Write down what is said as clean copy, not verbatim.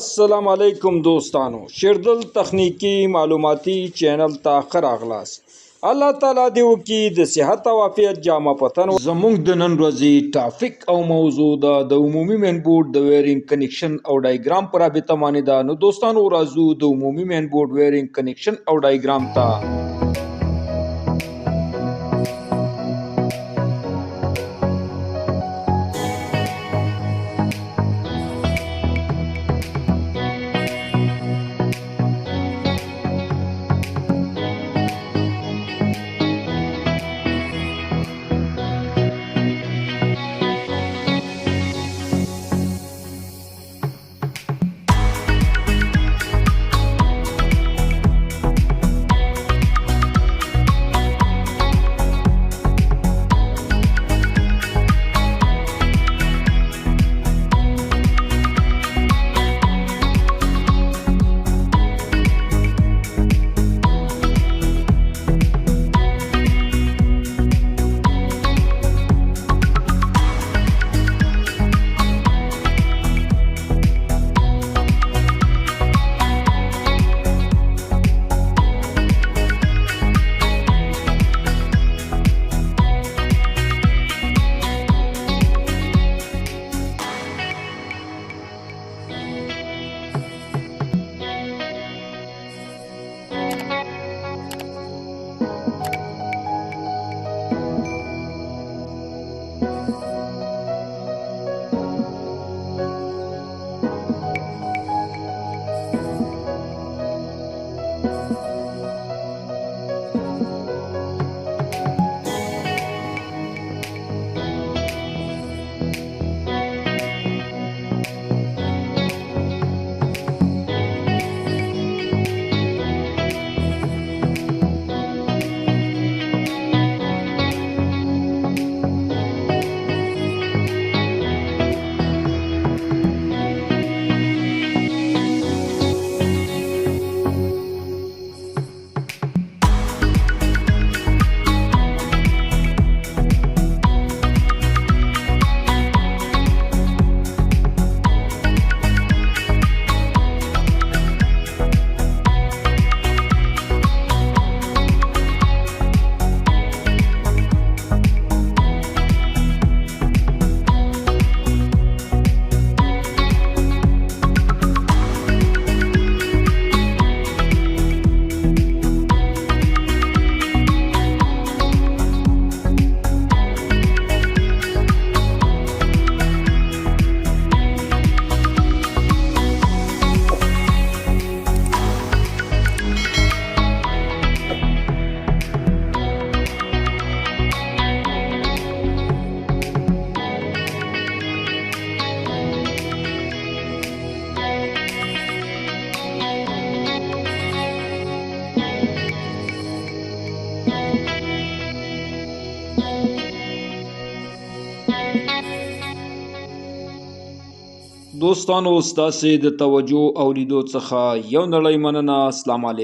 अस्सलाम वालेकुम दोस्तानो, शिरदल तकनीकी मालूमाती चैनल ता खरागलास। अल्लाह ताला दे वकी द सेहत او عافیت جامه پتن زمونږ د نن ورځې ټاپک او موضوع د عمومي مین بورډ د ویرینګ کنیکشن او ډایګرام پر رابطه باندې ده. نو دوستانو راځو د عمومي مین بورډ ویرینګ کنیکشن او ډایګرام ته. دوستانو ستاسو د توجه او لیدو څخه یو نړۍ مننه. السلام علیکم.